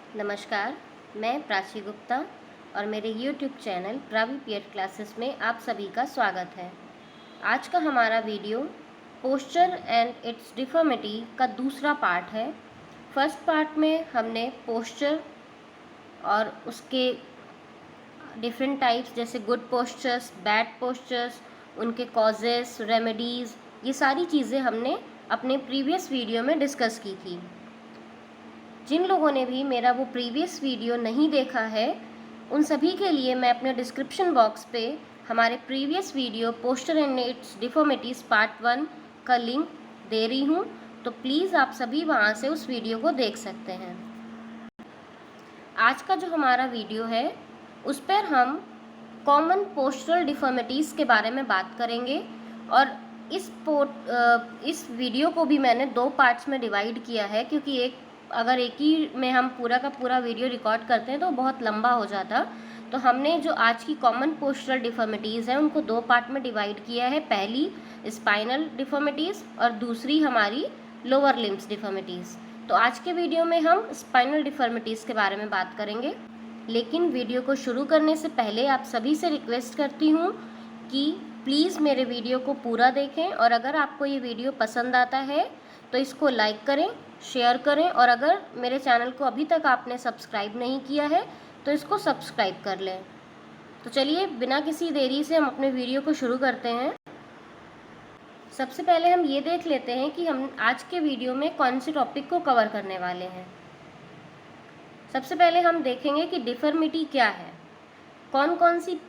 नमस्कार, मैं प्राची गुप्ता और मेरे YouTube चैनल प्रावी पीएड क्लासेस में आप सभी का स्वागत है। आज का हमारा video posture and it's deformity का दूसरा पार्ट है। फर्स्ट पार्ट में हमने पोस्चर और उसके डिफरेंट टाइप्स जैसे गुड पोस्चर्स, बैड पोस्चर्स, उनके कॉजेस, रेमेडीज़, ये सारी चीज़ें हमने अपने प्रीवियस वीडियो में डिस्कस की थी। जिन लोगों ने भी मेरा वो प्रीवियस वीडियो नहीं देखा है, उन सभी के लिए मैं अपने डिस्क्रिप्शन बॉक्स पे हमारे previous video posture and it's deformities part 1 का लिंक दे रही हूँ, तो प्लीज़ आप सभी वहाँ से उस वीडियो को देख सकते हैं। आज का जो हमारा वीडियो है उस पर हम कॉमन पोस्चरल डिफॉर्मिटीज़ के बारे में बात करेंगे और इस वीडियो को भी मैंने 2 पार्ट्स में डिवाइड किया है, क्योंकि अगर एक ही में हम पूरा का पूरा वीडियो रिकॉर्ड करते हैं तो बहुत लंबा हो जाता। तो हमने जो आज की कॉमन पोस्चरल डिफॉर्मिटीज़ हैं उनको 2 पार्ट में डिवाइड किया है। पहली स्पाइनल डिफॉर्मिटीज़ और दूसरी हमारी लोअर लिम्स डिफॉर्मिटीज़। तो आज के वीडियो में हम स्पाइनल डिफॉर्मिटीज़ के बारे में बात करेंगे, लेकिन वीडियो को शुरू करने से पहले आप सभी से रिक्वेस्ट करती हूँ कि प्लीज़ मेरे वीडियो को पूरा देखें, और अगर आपको ये वीडियो पसंद आता है तो इसको लाइक करें, शेयर करें, और अगर मेरे चैनल को अभी तक आपने सब्सक्राइब नहीं किया है तो इसको सब्सक्राइब कर लें। तो चलिए बिना किसी देरी से हम अपने वीडियो को शुरू करते हैं। सबसे पहले हम ये देख लेते हैं कि हम आज के वीडियो में कौन से टॉपिक को कवर करने वाले हैं। सबसे पहले हम देखेंगे कि डिफॉर्मिटी क्या है, कौन कौन सी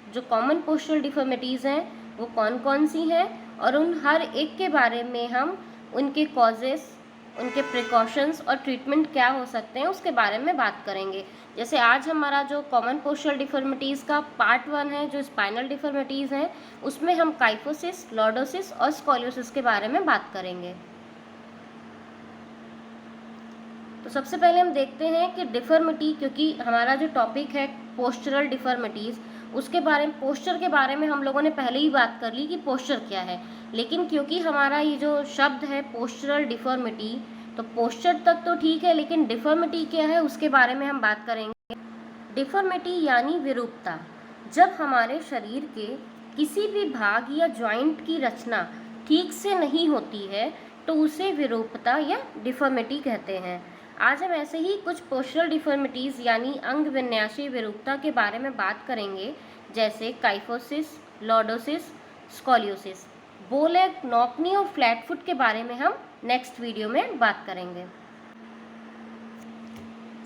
जो कॉमन पोस्चरल डिफॉर्मिटीज़ हैं वो कौन कौन सी हैं, और उन हर एक के बारे में हम उनके कॉजेस, उनके प्रिकॉशंस और ट्रीटमेंट क्या हो सकते हैं उसके बारे में बात करेंगे। जैसे आज हमारा जो कॉमन पोस्चरल डिफॉर्मिटीज़ का पार्ट 1 है, जो स्पाइनल डिफॉर्मिटीज़ हैं, उसमें हम काइफोसिस, लॉर्डोसिस और स्कोलियोसिस के बारे में बात करेंगे। तो सबसे पहले हम देखते हैं कि डिफॉर्मिटी, क्योंकि हमारा जो टॉपिक है पोस्चरल डिफॉर्मिटीज़, उसके बारे में, पोस्चर के बारे में हम लोगों ने पहले ही बात कर ली कि पोस्चर क्या है, लेकिन क्योंकि हमारा ये जो शब्द है पोस्चरल डिफॉर्मिटी, तो पोस्चर तक तो ठीक है, लेकिन डिफॉर्मिटी क्या है उसके बारे में हम बात करेंगे। डिफॉर्मिटी यानी विरूपता, जब हमारे शरीर के किसी भी भाग या जॉइंट की रचना ठीक से नहीं होती है तो उसे विरूपता या डिफॉर्मिटी कहते हैं। आज हम ऐसे ही कुछ पोस्चरल डिफॉर्मिटीज़ यानी अंग विन्यासी विरूपता के बारे में बात करेंगे, जैसे काइफोसिस, लॉर्डोसिस, स्कोलियोसिस। बो लेग, नॉक नी और फ्लैट फुट के बारे में हम नेक्स्ट वीडियो में बात करेंगे।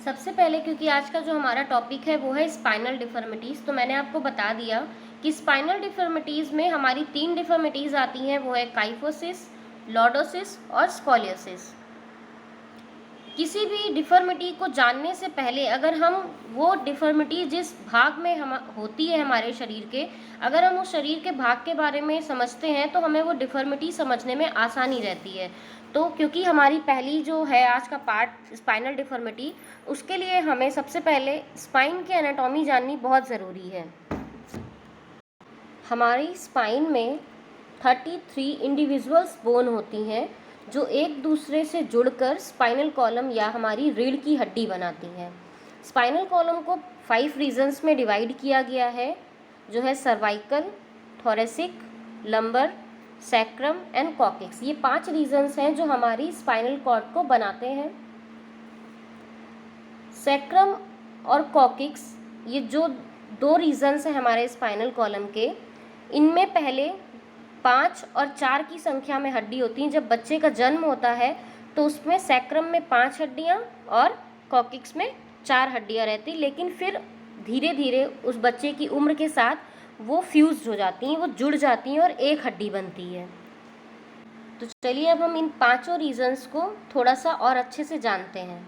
सबसे पहले, क्योंकि आज का जो हमारा टॉपिक है वो है स्पाइनल डिफॉर्मिटीज़, तो मैंने आपको बता दिया कि स्पाइनल डिफॉर्मिटीज़ में हमारी 3 डिफॉर्मिटीज़ आती हैं, वो है काइफोसिस, लॉर्डोसिस और स्कोलियोसिस। किसी भी डिफॉर्मिटी को जानने से पहले अगर हम वो डिफॉर्मिटी जिस भाग में हम होती है हमारे शरीर के, अगर हम उस शरीर के भाग के बारे में समझते हैं तो हमें वो डिफॉर्मिटी समझने में आसानी रहती है। तो क्योंकि हमारी पहली जो है आज का पार्ट स्पाइनल डिफॉर्मिटी, उसके लिए हमें सबसे पहले स्पाइन की एनाटॉमी जाननी बहुत ज़रूरी है। हमारी स्पाइन में 33 इंडिविजुअल्स बोन होती हैं जो एक दूसरे से जुड़कर स्पाइनल कॉलम या हमारी रीढ़ की हड्डी बनाती हैं। स्पाइनल कॉलम को 5 रीजन्स में डिवाइड किया गया है, जो है cervical, thoracic, lumbar, sacrum and coccyx. ये 5 रीजन्स हैं जो हमारी स्पाइनल कॉर्ड को बनाते हैं। सैक्रम और कॉकिक्स, ये जो 2 रीजन्स हैं हमारे स्पाइनल कॉलम के, इनमें पहले 5 और 4 की संख्या में हड्डी होती हैं। जब बच्चे का जन्म होता है तो उसमें सैक्रम में 5 हड्डियाँ और कॉकिक्स में 4 हड्डियाँ रहती, लेकिन फिर धीरे धीरे उस बच्चे की उम्र के साथ वो फ्यूज़ हो जाती हैं, वो जुड़ जाती हैं और एक हड्डी बनती है। तो चलिए अब हम इन 5 रीजन्स को थोड़ा सा और अच्छे से जानते हैं।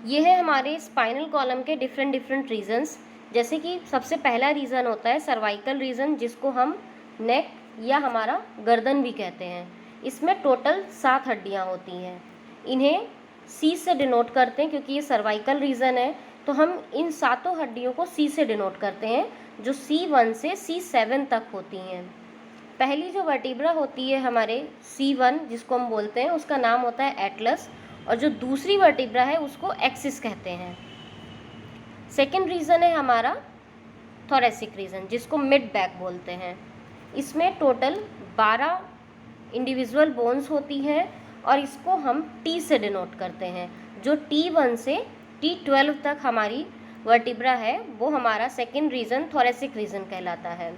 ये है हमारे स्पाइनल कॉलम के डिफरेंट रीजन्स। जैसे कि सबसे पहला रीज़न होता है सर्वाइकल रीजन, जिसको हम नेक या हमारा गर्दन भी कहते हैं। इसमें टोटल 7 हड्डियां होती हैं। इन्हें सी से डिनोट करते हैं, क्योंकि ये सर्वाइकल रीजन है तो हम इन 7 हड्डियों को सी से डिनोट करते हैं, जो C1 से C7 तक होती हैं। पहली जो वर्टिब्रा होती है हमारे C1, जिसको हम बोलते हैं, उसका नाम होता है एटलस, और जो दूसरी वर्टिब्रा है उसको एक्सिस कहते हैं। सेकेंड रीज़न है हमारा थोरेसिक रीजन, जिसको मिड बैक बोलते हैं। इसमें टोटल 12 इंडिविजुअल बोन्स होती हैं और इसको हम T से डिनोट करते हैं। जो T1 से T12 तक हमारी वर्टिब्रा है वो हमारा सेकेंड रीजन थोरेसिक रीजन कहलाता है।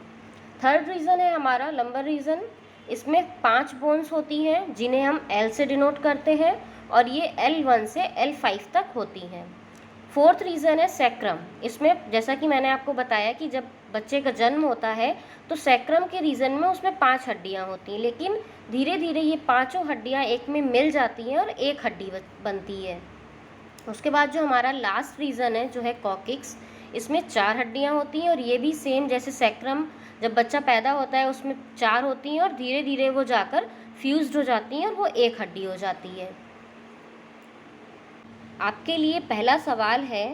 थर्ड रीजन है हमारा लंबर रीजन। इसमें 5 बोन्स होती हैं जिन्हें हम L से डिनोट करते हैं और ये L1 से L5 तक होती हैं। फोर्थ रीज़न है सैक्रम। इसमें जैसा कि मैंने आपको बताया कि जब बच्चे का जन्म होता है तो सैक्रम के रीजन में उसमें 5 हड्डियां होती हैं, लेकिन धीरे धीरे ये पांचों हड्डियां एक में मिल जाती हैं और एक हड्डी बनती है। उसके बाद जो हमारा लास्ट रीज़न है जो है कॉकिक्स, इसमें 4 हड्डियां होती हैं और ये भी सेम जैसे सैक्रम, जब बच्चा पैदा होता है उसमें 4 होती हैं और धीरे धीरे वो जाकर फ्यूज्ड हो जाती हैं और वो एक हड्डी हो जाती है। आपके लिए पहला सवाल है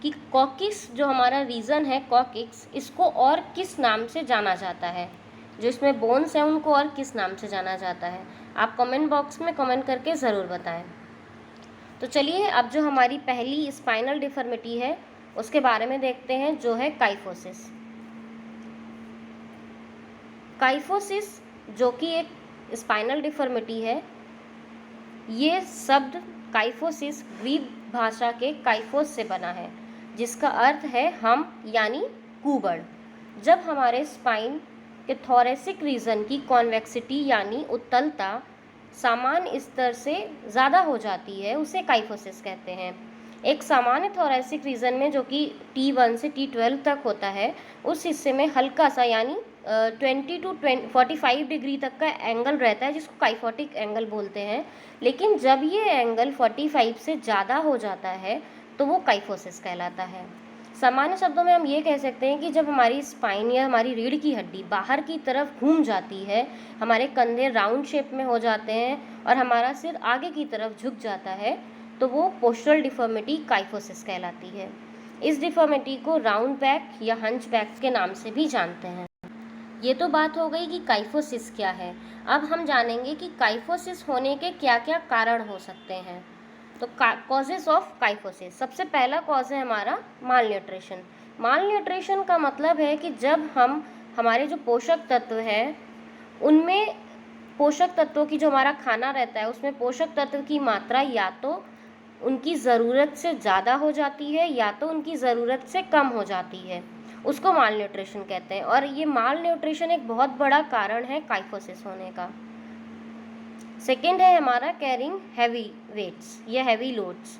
कि कॉकिक्स जो हमारा रीज़न है कॉकिक्स, इसको और किस नाम से जाना जाता है। जो इसमें बोन्स हैं उनको और किस नाम से जाना जाता है, आप कमेंट बॉक्स में कमेंट करके ज़रूर बताएं। तो चलिए अब जो हमारी पहली स्पाइनल डिफॉर्मिटी है उसके बारे में देखते हैं, जो है काइफोसिस। काइफोसिस जो कि एक स्पाइनल डिफॉर्मिटी है, ये शब्द काइफोसिस ग्रीक भाषा के काइफोस से बना है, जिसका अर्थ है हम यानी कुबड़। जब हमारे स्पाइन के थोरेसिक रीजन की कॉन्वेक्सिटी यानी उत्तलता सामान्य स्तर से ज़्यादा हो जाती है उसे काइफोसिस कहते हैं। एक सामान्य थोरेसिक रीजन में जो कि T1 से T12 तक होता है, उस हिस्से में हल्का सा यानी 20 to 45 डिग्री तक का एंगल रहता है जिसको काइफोटिक एंगल बोलते हैं। लेकिन जब ये एंगल 45 से ज़्यादा हो जाता है तो वो काइफोसिस कहलाता है। सामान्य शब्दों में हम ये कह सकते हैं कि जब हमारी स्पाइन या हमारी रीढ़ की हड्डी बाहर की तरफ घूम जाती है, हमारे कंधे राउंड शेप में हो जाते हैं और हमारा सिर आगे की तरफ झुक जाता है, तो वो पोस्चरल डिफॉर्मिटी काइफोसिस कहलाती है। इस डिफॉर्मिटी को राउंड बैक या हंच बैक के नाम से भी जानते हैं। ये तो बात हो गई कि काइफोसिस क्या है। अब हम जानेंगे कि काइफोसिस होने के क्या क्या कारण हो सकते हैं। तो कॉजेस ऑफ काइफोसिस, सबसे पहला कॉज है हमारा माल न्यूट्रिशन। माल न्यूट्रिशन का मतलब है कि जब हमारे जो पोषक तत्व हैं उनमें पोषक तत्वों की जो हमारा खाना रहता है उसमें पोषक तत्व की मात्रा या तो उनकी ज़रूरत से ज़्यादा हो जाती है या तो उनकी ज़रूरत से कम हो जाती है, उसको माल न्यूट्रिशन कहते हैं। और ये माल न्यूट्रिशन एक बहुत बड़ा कारण है काइफोसिस होने का। सेकेंड है हमारा कैरिंग हैवी वेट्स या हैवी लोड्स।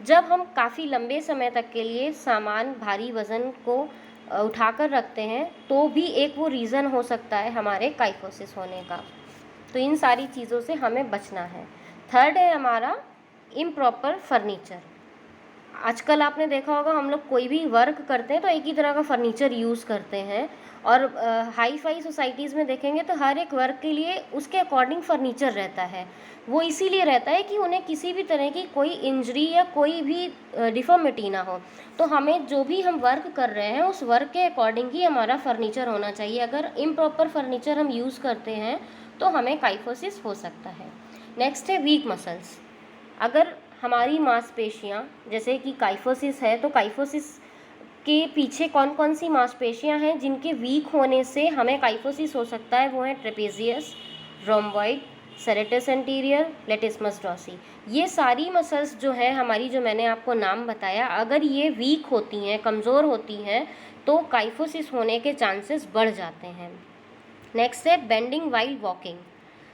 जब हम काफ़ी लंबे समय तक के लिए सामान भारी वज़न को उठाकर रखते हैं तो भी एक वो रीज़न हो सकता है हमारे काइफोसिस होने का। तो इन सारी चीज़ों से हमें बचना है। थर्ड है हमारा इम्प्रॉपर फर्नीचर। आजकल आपने देखा होगा हम लोग कोई भी वर्क करते हैं तो एक ही तरह का फर्नीचर यूज़ करते हैं, और हाई फाई सोसाइटीज़ में देखेंगे तो हर एक वर्क के लिए उसके अकॉर्डिंग फर्नीचर रहता है। वो इसीलिए रहता है कि उन्हें किसी भी तरह की कोई इंजरी या कोई भी डिफॉर्मिटी ना हो। तो हमें जो भी हम वर्क कर रहे हैं उस वर्क के अकॉर्डिंग ही हमारा फर्नीचर होना चाहिए। अगर इम्प्रॉपर फर्नीचर हम यूज़ करते हैं तो हमें काइफोसिस हो सकता है। नेक्स्ट है वीक मसल्स। अगर हमारी मांसपेशियाँ, जैसे कि काइफोसिस है तो काइफोसिस के पीछे कौन कौन सी मांसपेशियाँ हैं जिनके वीक होने से हमें काइफोसिस हो सकता है, वो है trapezius, rhomboid, serratus anterior, latissimus dorsi. ये सारी मसल्स जो है हमारी, जो मैंने आपको नाम बताया, अगर ये वीक होती हैं, कमज़ोर होती हैं, तो काइफोसिस होने के चांसेस बढ़ जाते हैं। नेक्स्ट है बेंडिंग वाइल वॉकिंग।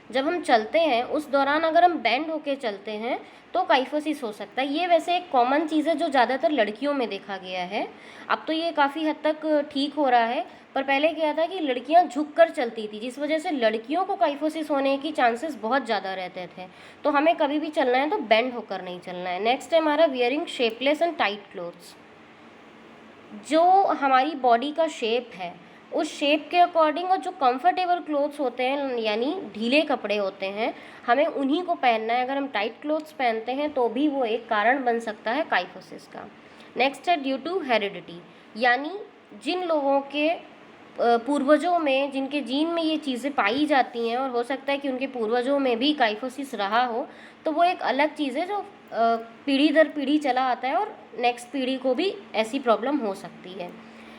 जब हम चलते हैं उस दौरान अगर हम बेंड होके चलते हैं तो काइफोसिस हो सकता है। ये वैसे एक कॉमन चीज़ है जो ज़्यादातर लड़कियों में देखा गया है। अब तो ये काफ़ी हद तक ठीक हो रहा है, पर पहले क्या था कि लड़कियां झुककर चलती थी, जिस वजह से लड़कियों को काइफोसिस होने की चांसेस बहुत ज़्यादा रहते थे। तो हमें कभी भी चलना है तो बेंड होकर नहीं चलना है। नेक्स्ट है हमारा wearing shapeless and tight clothes. जो हमारी बॉडी का शेप है उस शेप के अकॉर्डिंग और जो कंफर्टेबल क्लोथ्स होते हैं यानी ढीले कपड़े होते हैं, हमें उन्हीं को पहनना है। अगर हम टाइट क्लोथ्स पहनते हैं तो भी वो एक कारण बन सकता है काइफोसिस का। नेक्स्ट है ड्यू टू हेरिडिटी, यानी जिन लोगों के पूर्वजों में जिनके जीन में ये चीज़ें पाई जाती हैं और हो सकता है कि उनके पूर्वजों में भी काइफोसिस रहा हो, तो वो एक अलग चीज़ है जो पीढ़ी दर पीढ़ी चला आता है और नेक्स्ट पीढ़ी को भी ऐसी प्रॉब्लम हो सकती है।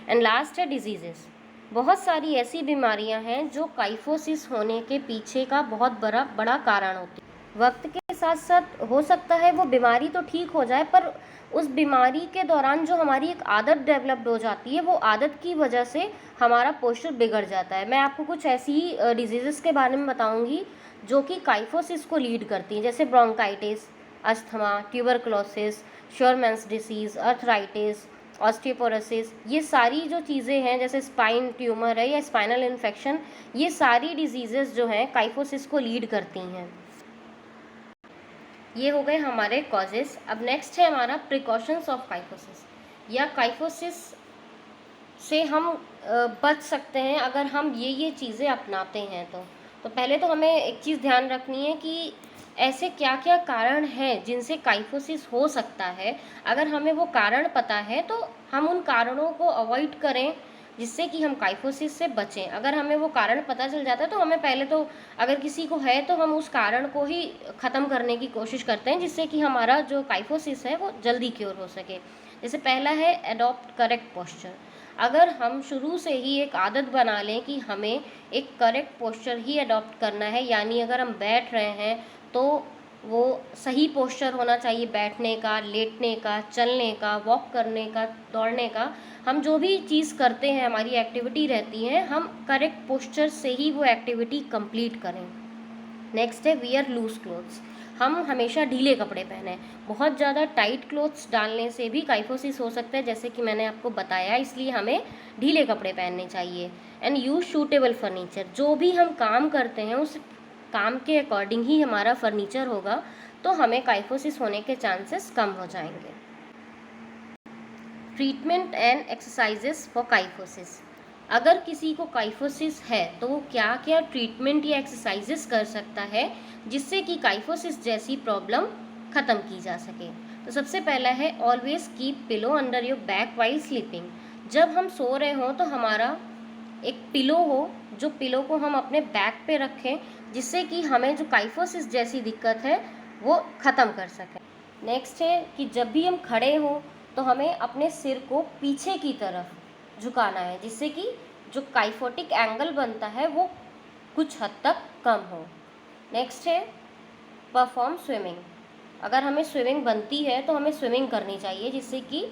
एंड लास्ट है डिजीज़ेस। बहुत सारी ऐसी बीमारियां हैं जो काइफोसिस होने के पीछे का बहुत बड़ा कारण होती है। वक्त के साथ साथ हो सकता है वो बीमारी तो ठीक हो जाए, पर उस बीमारी के दौरान जो हमारी एक आदत डेवलप्ड हो जाती है, वो आदत की वजह से हमारा पोस्चर बिगड़ जाता है। मैं आपको कुछ ऐसी डिजीज़ेस के बारे में बताऊंगी जो कि काइफोसिस को लीड करती हैं, जैसे bronchitis, asthma, tuberculosis, Scheuermann's disease, arthritis, osteoporosis. ये सारी जो चीज़ें हैं, जैसे स्पाइन ट्यूमर है या स्पाइनल इन्फेक्शन, ये सारी डिजीज़ेस जो हैं काइफोसिस को लीड करती हैं। ये हो गए हमारे कॉजेस। अब नेक्स्ट है हमारा प्रिकॉशंस ऑफ काइफोसिस, या काइफोसिस से हम बच सकते हैं अगर हम ये चीज़ें अपनाते हैं। तो पहले तो हमें एक चीज़ ध्यान रखनी है कि ऐसे क्या क्या कारण हैं जिनसे काइफोसिस हो सकता है। अगर हमें वो कारण पता है तो हम उन कारणों को अवॉइड करें जिससे कि हम काइफोसिस से बचें। अगर हमें वो कारण पता चल जाता है तो हमें पहले तो, अगर किसी को है तो हम उस कारण को ही ख़त्म करने की कोशिश करते हैं जिससे कि हमारा जो काइफोसिस है वो जल्दी क्योर हो सके। जैसे पहला है एडॉप्ट करेक्ट पोस्चर। अगर हम शुरू से ही एक आदत बना लें कि हमें एक करेक्ट पोस्चर ही अडॉप्ट करना है, यानी अगर हम बैठ रहे हैं तो वो सही पोस्चर होना चाहिए, बैठने का, लेटने का, चलने का, वॉक करने का, दौड़ने का। हम जो भी चीज़ करते हैं, हमारी एक्टिविटी रहती है, हम करेक्ट पोस्चर से ही वो एक्टिविटी कंप्लीट करें। नेक्स्ट है वियर लूज क्लोथ्स। हम हमेशा ढीले कपड़े पहने। बहुत ज़्यादा टाइट क्लोथ्स डालने से भी काइफोसिस हो सकता है, जैसे कि मैंने आपको बताया, इसलिए हमें ढीले कपड़े पहनने चाहिए। And use suitable furniture. जो भी हम काम करते हैं उस काम के अकॉर्डिंग ही हमारा फर्नीचर होगा, तो हमें काइफोसिस होने के चांसेस कम हो जाएंगे। Treatment and exercises for kyphosis. अगर किसी को काइफोसिस है तो वो क्या क्या ट्रीटमेंट या एक्सरसाइजेस कर सकता है जिससे कि काइफोसिस जैसी प्रॉब्लम ख़त्म की जा सके। तो सबसे पहला है always keep pillow under your back while sleeping. जब हम सो रहे हों तो हमारा एक पिलो हो, जो पिलो को हम अपने बैक पे रखें जिससे कि हमें जो काइफोसिस जैसी दिक्कत है वो ख़त्म कर सकें। नेक्स्ट है कि जब भी हम खड़े हों तो हमें अपने सिर को पीछे की तरफ झुकाना है जिससे कि जो काइफोटिक एंगल बनता है वो कुछ हद तक कम हो। नेक्स्ट है परफॉर्म स्विमिंग। अगर हमें स्विमिंग बनती है तो हमें स्विमिंग करनी चाहिए जिससे कि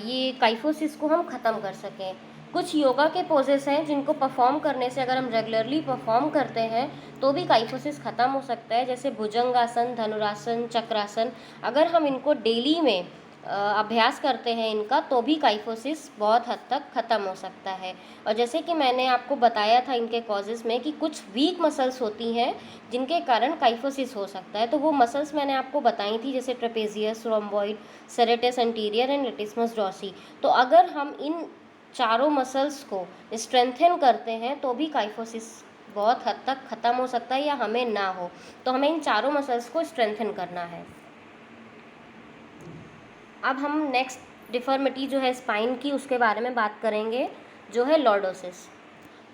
ये काइफोसिस को हम ख़त्म कर सकें। कुछ योगा के पोजेस हैं जिनको परफॉर्म करने से, अगर हम रेगुलरली परफॉर्म करते हैं तो भी काइफोसिस ख़त्म हो सकता है, जैसे भुजंगासन, धनुरासन, चक्रासन। अगर हम इनको डेली में अभ्यास करते हैं इनका, तो भी काइफोसिस बहुत हद तक ख़त्म हो सकता है। और जैसे कि मैंने आपको बताया था इनके कॉजेज़ में कि कुछ वीक मसल्स होती हैं जिनके कारण काइफोसिस हो सकता है, तो वो मसल्स मैंने आपको बताई थी, जैसे trapezius, rhomboid, serratus anterior and latissimus dorsi. तो अगर हम इन चारों मसल्स को स्ट्रेंथन करते हैं तो भी काइफोसिस बहुत हद तक ख़त्म हो सकता है या हमें ना हो। तो हमें इन चारों मसल्स को स्ट्रेंथन करना है। अब हम नेक्स्ट डिफॉर्मिटी जो है स्पाइन की, उसके बारे में बात करेंगे, जो है लॉर्डोसिस।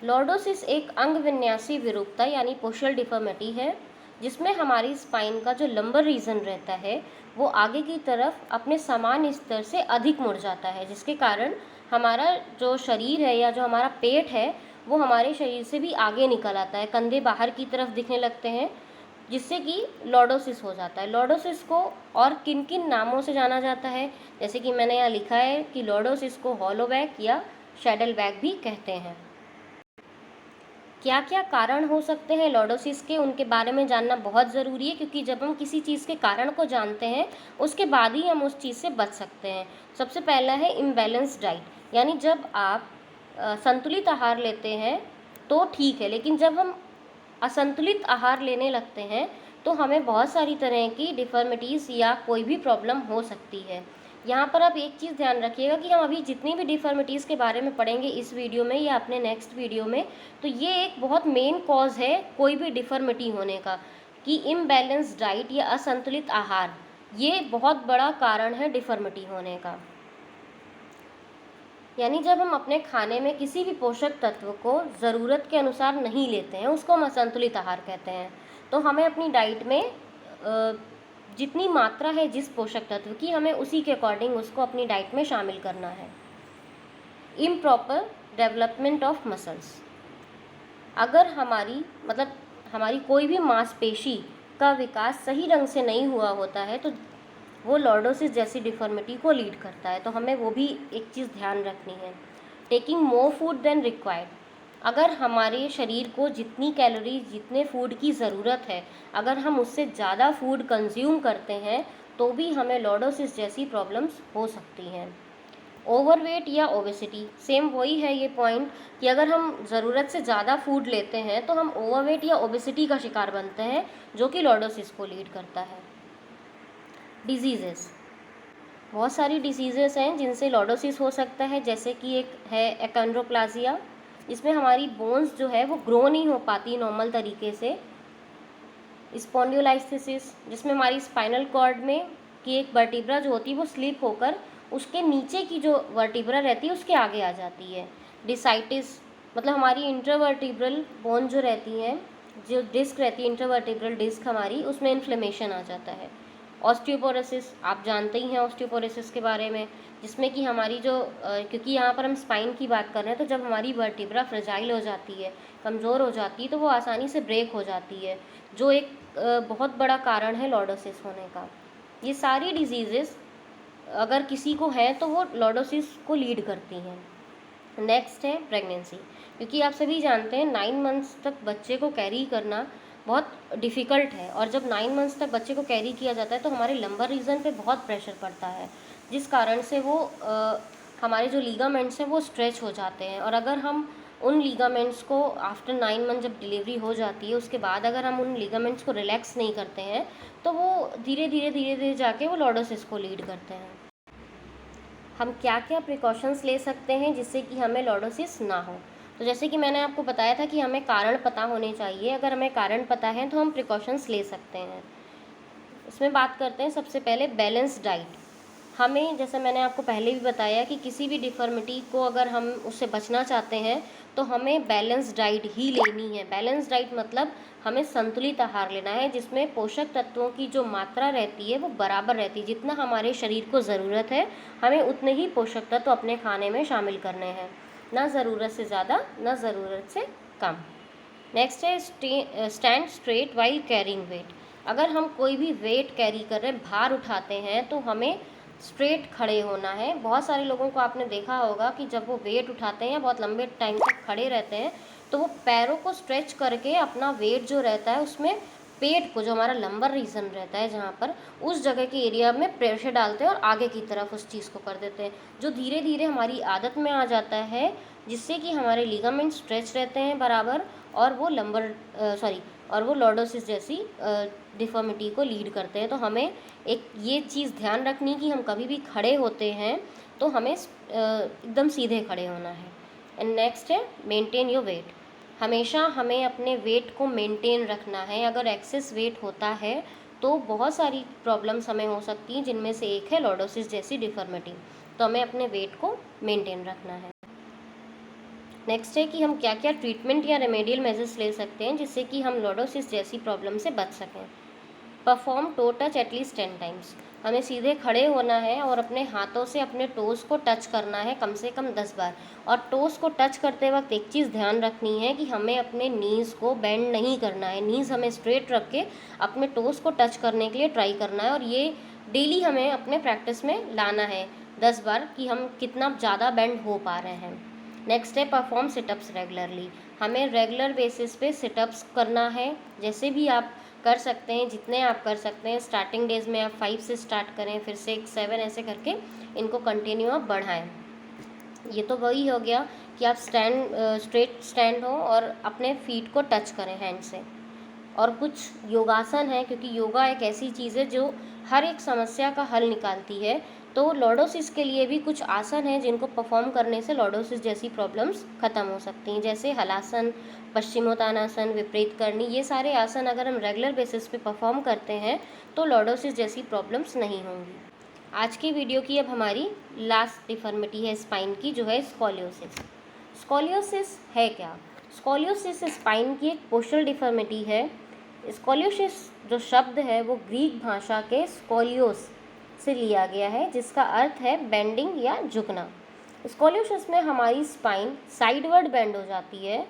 लॉर्डोसिस एक अंग विन्यासी विरूपता यानी पोस्चरल डिफॉर्मिटी है जिसमें हमारी स्पाइन का जो लंबर रीजन रहता है वो आगे की तरफ अपने समान स्तर से अधिक मुड़ जाता है, जिसके कारण हमारा जो शरीर है या जो हमारा पेट है वो हमारे शरीर से भी आगे निकल आता है, कंधे बाहर की तरफ दिखने लगते हैं, जिससे कि लॉर्डोसिस हो जाता है। लॉर्डोसिस को और किन किन नामों से जाना जाता है, जैसे कि मैंने यहाँ लिखा है कि लॉर्डोसिस को हॉलो बैक या शैडल बैक भी कहते हैं। क्या क्या कारण हो सकते हैं लॉर्डोसिस के, उनके बारे में जानना बहुत ज़रूरी है, क्योंकि जब हम किसी चीज़ के कारण को जानते हैं उसके बाद ही हम उस चीज़ से बच सकते हैं। सबसे पहला है इम्बैलेंस डाइट, यानी जब आप संतुलित आहार लेते हैं तो ठीक है, लेकिन जब हम असंतुलित आहार लेने लगते हैं तो हमें बहुत सारी तरह की डिफॉर्मिटीज़ या कोई भी प्रॉब्लम हो सकती है। यहाँ पर आप एक चीज़ ध्यान रखिएगा कि हम अभी जितनी भी डिफॉर्मिटीज़ के बारे में पढ़ेंगे इस वीडियो में या अपने नेक्स्ट वीडियो में, तो ये एक बहुत मेन कॉज है कोई भी डिफॉर्मिटी होने का, कि इम्बैलेंस डाइट या असंतुलित आहार, ये बहुत बड़ा कारण है डिफॉर्मिटी होने का। यानी जब हम अपने खाने में किसी भी पोषक तत्व को ज़रूरत के अनुसार नहीं लेते हैं, उसको हम असंतुलित आहार कहते हैं। तो हमें अपनी डाइट में जितनी मात्रा है जिस पोषक तत्व की, हमें उसी के अकॉर्डिंग उसको अपनी डाइट में शामिल करना है। इम्प्रॉपर डेवलपमेंट ऑफ मसल्स, अगर हमारी कोई भी मांसपेशी का विकास सही ढंग से नहीं हुआ होता है तो वो लॉर्डोसिस जैसी डिफॉर्मिटी को लीड करता है। तो हमें वो भी एक चीज़ ध्यान रखनी है। Taking more food than required, अगर हमारे शरीर को जितनी कैलोरी, जितने फूड की ज़रूरत है, अगर हम उससे ज़्यादा फूड कंज्यूम करते हैं तो भी हमें लॉर्डोसिस जैसी प्रॉब्लम्स हो सकती हैं। ओवरवेट या ओबेसिटी, सेम वही है ये पॉइंट कि अगर हम ज़रूरत से ज़्यादा फूड लेते हैं तो हम ओवरवेट या ओबेसिटी का शिकार बनते हैं, जो कि लॉर्डोसिस को लीड करता है। डिजीज़ेस, बहुत सारी डिसीज़ेस हैं जिनसे लॉर्डोसिस हो सकता है, जैसे कि एक है एकोंड्रोप्लाजिया, इसमें हमारी बोन्स जो है वो ग्रो नहीं हो पाती नॉर्मल तरीके से। स्पॉन्डिलोलाइसिस, जिसमें हमारी स्पाइनल कॉर्ड में की एक वर्टिब्रा जो होती है वो स्लिप होकर उसके नीचे की जो वर्टिब्रा रहती है उसके आगे आ जाती है। डिसाइटिस, मतलब हमारी इंट्रावर्टिब्रल बोन जो रहती हैं, जो डिस्क रहती है इंट्रावर्टिब्रल डिस्क हमारी, उसमें इन्फ्लेमेशन आ जाता है। ऑस्टियोपोरोसिस, आप जानते ही हैं ऑस्टियोपोरोसिस के बारे में, जिसमें कि हमारी जो क्योंकि यहाँ पर हम स्पाइन की बात कर रहे हैं, तो जब हमारी वर्टिब्रा फ्रेजाइल हो जाती है, कमज़ोर हो जाती है, तो वो आसानी से ब्रेक हो जाती है, जो एक बहुत बड़ा कारण है लॉर्डोसिस होने का। ये सारी डिजीज़ेस अगर किसी को है तो वो लॉर्डोसिस को लीड करती हैं। नेक्स्ट है प्रेगनेंसी, क्योंकि आप सभी जानते हैं 9 मंथ्स तक बच्चे को कैरी करना बहुत डिफ़िकल्ट है, और जब 9 मंथ्स तक बच्चे को कैरी किया जाता है तो हमारे लंबर रीजन पे बहुत प्रेशर पड़ता है, जिस कारण से वो हमारे जो लीगामेंट्स हैं वो स्ट्रेच हो जाते हैं। और अगर हम उन लीगामेंट्स को आफ्टर 9 मंथ जब डिलीवरी हो जाती है उसके बाद अगर हम उन लीगामेंट्स को रिलैक्स नहीं करते हैं तो वो धीरे धीरे जाके वो लॉर्डोसिस को लीड करते हैं। हम क्या क्या प्रिकॉशंस ले सकते हैं जिससे कि हमें लॉर्डोसिस ना हो? तो जैसे कि मैंने आपको बताया था कि हमें कारण पता होने चाहिए। अगर हमें कारण पता है तो हम प्रिकॉशंस ले सकते हैं। इसमें बात करते हैं सबसे पहले बैलेंस डाइट। हमें, जैसे मैंने आपको पहले भी बताया कि किसी भी डिफॉर्मिटी को अगर हम उससे बचना चाहते हैं तो हमें बैलेंस डाइट ही लेनी है। बैलेंस डाइट मतलब हमें संतुलित आहार लेना है, जिसमें पोषक तत्वों की जो मात्रा रहती है वो बराबर रहती है। जितना हमारे शरीर को ज़रूरत है हमें उतने ही पोषक तत्व अपने खाने में शामिल करने हैं, ना ज़रूरत से ज़्यादा ना ज़रूरत से कम। नेक्स्ट है stand straight while carrying weight. अगर हम कोई भी वेट कैरी कर रहे हैं, भार उठाते हैं, तो हमें स्ट्रेट खड़े होना है। बहुत सारे लोगों को आपने देखा होगा कि जब वो वेट उठाते हैं या बहुत लंबे टाइम तक खड़े रहते हैं तो वो पैरों को स्ट्रेच करके अपना वेट जो रहता है उसमें पेट को, जो हमारा लंबर रीजन रहता है जहाँ पर, उस जगह के एरिया में प्रेशर डालते हैं और आगे की तरफ उस चीज़ को कर देते हैं, जो धीरे धीरे हमारी आदत में आ जाता है, जिससे कि हमारे लिगामेंट स्ट्रेच रहते हैं बराबर, और वो लॉर्डोसिस जैसी डिफॉर्मिटी को लीड करते हैं। तो हमें एक ये चीज़ ध्यान रखनी कि हम कभी भी खड़े होते हैं तो हमें एकदम सीधे खड़े होना है। एंड नेक्स्ट है मेंटेन योर वेट। हमेशा हमें अपने वेट को मेंटेन रखना है। अगर एक्सेस वेट होता है तो बहुत सारी प्रॉब्लम्स हमें हो सकती हैं, जिनमें से एक है लॉर्डोसिस जैसी डिफॉर्मिटी। तो हमें अपने वेट को मेंटेन रखना है। नेक्स्ट है कि हम क्या क्या ट्रीटमेंट या रेमेडियल मेजर्स ले सकते हैं जिससे कि हम लॉर्डोसिस जैसी प्रॉब्लम से बच सकें। Perform to touch at least 10 times. हमें सीधे खड़े होना है और अपने हाथों से अपने टोज़ को टच करना है कम से कम 10 बार। और टोज़ को टच करते वक्त एक चीज़ ध्यान रखनी है कि हमें अपने नीज़ को बेंड नहीं करना है। नीज़ हमें स्ट्रेट रख के अपने टोज़ को टच करने के लिए ट्राई करना है, और ये डेली हमें अपने प्रैक्टिस में लाना है 10 बार, कि हम कितना ज़्यादा बेंड हो पा रहे हैं। नेक्स्ट है परफॉर्म सिटअप्स रेगुलरली। हमें रेगुलर बेसिस पे सिटअप्स करना है, जैसे भी आप कर सकते हैं, जितने आप कर सकते हैं। स्टार्टिंग डेज में आप 5 से स्टार्ट करें, फिर 6, 7 ऐसे करके इनको कंटिन्यू आप बढ़ाएं। ये तो वही हो गया कि आप स्ट्रेट स्टैंड हो और अपने फीट को टच करें हैंड से। और कुछ योगासन है, क्योंकि योगा एक ऐसी चीज़ है जो हर एक समस्या का हल निकालती है। तो लॉर्डोसिस के लिए भी कुछ आसन हैं जिनको परफॉर्म करने से लॉर्डोसिस जैसी प्रॉब्लम्स ख़त्म हो सकती हैं, जैसे हलासन, पश्चिमोत्तानासन, विपरीत करनी। ये सारे आसन अगर हम रेगुलर बेसिस पे परफॉर्म करते हैं तो लॉर्डोसिस जैसी प्रॉब्लम्स नहीं होंगी। आज की वीडियो की अब हमारी लास्ट डिफॉर्मिटी है स्पाइन की, जो है स्कोलियोसिस। स्कोलियोसिस है क्या? स्कोलियोसिस स्पाइन की एक पोस्चरल डिफॉर्मिटी है। स्कोलियोसिस जो शब्द है वो ग्रीक भाषा के स्कोलियोस से लिया गया है, जिसका अर्थ है बेंडिंग या झुकना। स्कोलियोसिस में हमारी स्पाइन साइडवर्ड बेंड हो जाती है,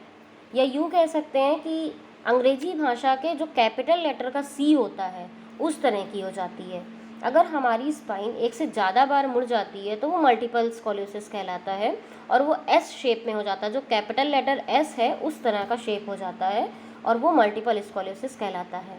या यूँ कह सकते हैं कि अंग्रेजी भाषा के जो कैपिटल लेटर का सी होता है उस तरह की हो जाती है। अगर हमारी स्पाइन एक से ज़्यादा बार मुड़ जाती है तो वो मल्टीपल स्कोलियोसिस कहलाता है, और वो एस शेप में हो जाता है। जो कैपिटल लेटर एस है उस तरह का शेप हो जाता है, और वो मल्टीपल स्कोलियोसिस कहलाता है।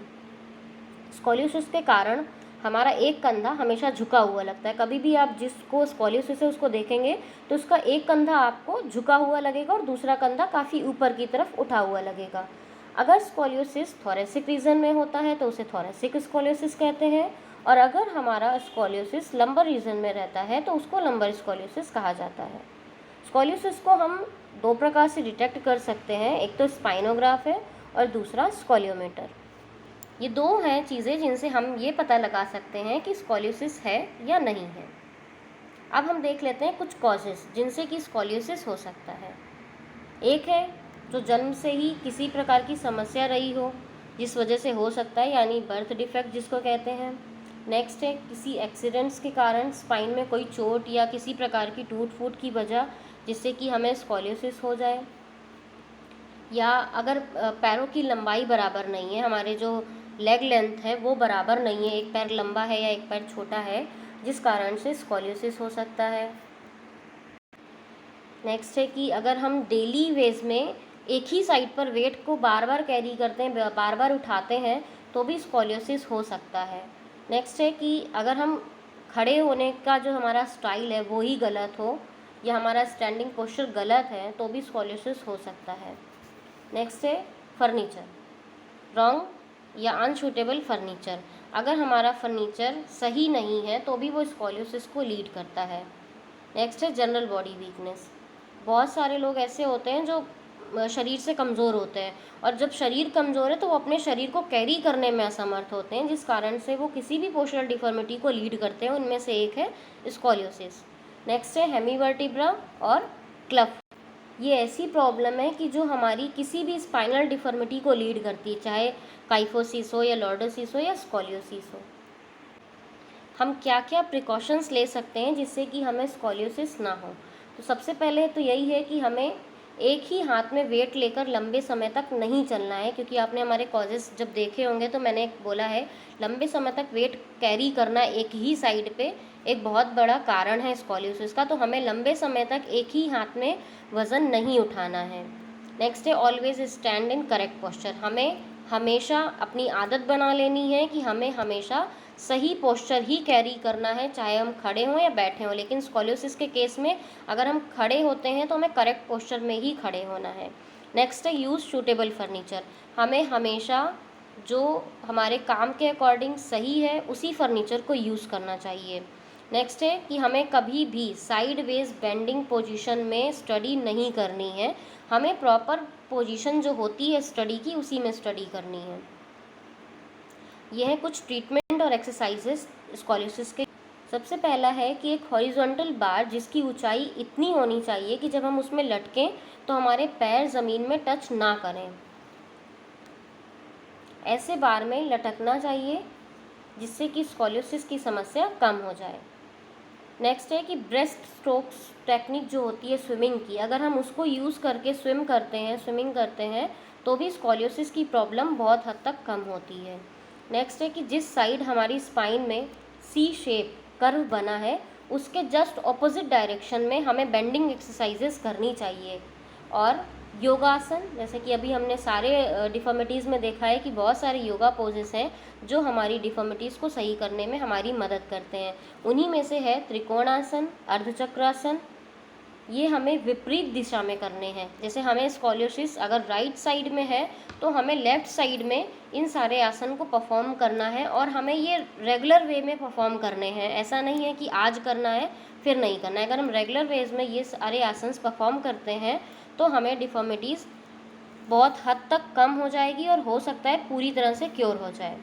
स्कोलियोसिस के कारण हमारा एक कंधा हमेशा झुका हुआ लगता है। कभी भी आप जिसको स्कोलियोसिस है उसको देखेंगे तो उसका एक कंधा आपको झुका हुआ लगेगा और दूसरा कंधा काफ़ी ऊपर की तरफ उठा हुआ लगेगा। अगर स्कोलियोसिस थोरेसिक रीजन में होता है तो उसे थोरेसिक स्कोलियोसिस कहते हैं, और अगर हमारा स्कोलियोसिस लंबर रीजन में रहता है तो उसको लंबर स्कोलियोसिस कहा जाता है। स्कोलियोसिस को हम दो प्रकार से डिटेक्ट कर सकते हैं, एक तो स्पाइनोग्राफ है और दूसरा स्कोलियोमीटर। ये दो हैं चीज़ें जिनसे हम ये पता लगा सकते हैं कि स्कोलियोसिस है या नहीं है। अब हम देख लेते हैं कुछ कॉजेस जिनसे कि स्कोलियोसिस हो सकता है। एक है जो जन्म से ही किसी प्रकार की समस्या रही हो जिस वजह से हो सकता है, यानी बर्थ डिफेक्ट जिसको कहते हैं। नेक्स्ट है किसी एक्सीडेंट्स के कारण स्पाइन में कोई चोट या किसी प्रकार की टूट फूट की वजह जिससे कि हमें स्कोलियोसिस हो जाए, या अगर पैरों की लंबाई बराबर नहीं है, हमारे जो लेग लेंथ है वो बराबर नहीं है, एक पैर लंबा है या एक पैर छोटा है, जिस कारण से स्कोलियोसिस हो सकता है। नेक्स्ट है कि अगर हम डेली वेज में एक ही साइड पर वेट को बार बार कैरी करते हैं, बार बार उठाते हैं, तो भी स्कोलियोसिस हो सकता है। नेक्स्ट है कि अगर हम खड़े होने का जो हमारा स्टाइल है वो ही गलत हो, या हमारा स्टैंडिंग पोस्चर गलत है, तो भी स्कोलियोसिस हो सकता है। नेक्स्ट है फर्नीचर, रॉन्ग या अनसूटेबल फर्नीचर। अगर हमारा फर्नीचर सही नहीं है तो भी वो स्कोलियोसिस को लीड करता है। नेक्स्ट है जनरल बॉडी वीकनेस। बहुत सारे लोग ऐसे होते हैं जो शरीर से कमज़ोर होते हैं, और जब शरीर कमज़ोर है तो वो अपने शरीर को कैरी करने में असमर्थ होते हैं, जिस कारण से वो किसी भी पोस्चरल डिफॉर्मिटी को लीड करते हैं। उनमें से एक है स्कोलियोसिस। नेक्स्ट है हेमीवर्टिब्रा और क्लफ। ये ऐसी प्रॉब्लम है कि जो हमारी किसी भी स्पाइनल डिफॉर्मिटी को लीड करती है, चाहे काइफोसिस हो या लॉर्डोसिस हो या स्कोलियोसिस हो। हम क्या क्या प्रिकॉशंस ले सकते हैं जिससे कि हमें स्कोलियोसिस ना हो? तो सबसे पहले तो यही है कि हमें एक ही हाथ में वेट लेकर लंबे समय तक नहीं चलना है, क्योंकि आपने हमारे कॉजेस जब देखे होंगे तो मैंने बोला है लंबे समय तक वेट कैरी करना एक ही साइड पे एक बहुत बड़ा कारण है स्कोलियोसिस का। तो हमें लंबे समय तक एक ही हाथ में वज़न नहीं उठाना है। नेक्स्ट है always stand in correct posture. हमें हमेशा अपनी आदत बना लेनी है कि हमें हमेशा सही पोस्चर ही कैरी करना है, चाहे हम खड़े हों या बैठे हों। लेकिन स्कोलियोसिस के केस में अगर हम खड़े होते हैं तो हमें करेक्ट पोस्चर में ही खड़े होना है। नेक्स्ट है यूज़ सूटेबल फर्नीचर। हमें हमेशा जो हमारे काम के अकॉर्डिंग सही है उसी फर्नीचर को यूज़ करना चाहिए। नेक्स्ट है कि हमें कभी भी साइड वेज बेंडिंग पोजीशन में स्टडी नहीं करनी है। हमें प्रॉपर पोजीशन जो होती है स्टडी की उसी में स्टडी करनी है। यह है कुछ ट्रीटमेंट और एक्सरसाइजेस स्कोलियोसिस के। सबसे पहला है कि एक हॉरिजॉन्टल बार जिसकी ऊंचाई इतनी होनी चाहिए कि जब हम उसमें लटकें तो हमारे पैर ज़मीन में टच ना करें। ऐसे बार में लटकना चाहिए जिससे कि स्कोलियोसिस की समस्या कम हो जाए। नेक्स्ट है कि ब्रेस्ट स्ट्रोक्स टेक्निक जो होती है स्विमिंग की, अगर हम उसको यूज़ करके स्विमिंग करते हैं तो भी स्कोलियोसिस की प्रॉब्लम बहुत हद तक कम होती है। नेक्स्ट है कि जिस साइड हमारी स्पाइन में सी शेप कर्व बना है उसके जस्ट ऑपोजिट डायरेक्शन में हमें बेंडिंग एक्सरसाइजेस करनी चाहिए। और योगासन, जैसे कि अभी हमने सारे डिफॉर्मिटीज़ में देखा है कि बहुत सारे योगा पोजेस हैं जो हमारी डिफॉर्मिटीज़ को सही करने में हमारी मदद करते हैं। उन्हीं में से है त्रिकोणासन, अर्धचक्रासन। ये हमें विपरीत दिशा में करने हैं। जैसे हमें स्कोलियोसिस अगर राइट साइड में है तो हमें लेफ़्ट साइड में इन सारे आसन को परफॉर्म करना है, और हमें ये रेगुलर वे में परफॉर्म करने हैं। ऐसा नहीं है कि आज करना है फिर नहीं करना है। अगर हम रेगुलर वेज में ये सारे आसन परफॉर्म करते हैं तो हमें डिफॉर्मिटीज़ बहुत हद तक कम हो जाएगी और हो सकता है पूरी तरह से क्योर हो जाए।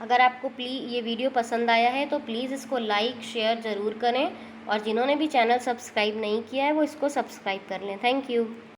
अगर आपको ये वीडियो पसंद आया है तो प्लीज़ इसको लाइक शेयर ज़रूर करें, और जिन्होंने भी चैनल सब्सक्राइब नहीं किया है वो इसको सब्सक्राइब कर लें। Thank you.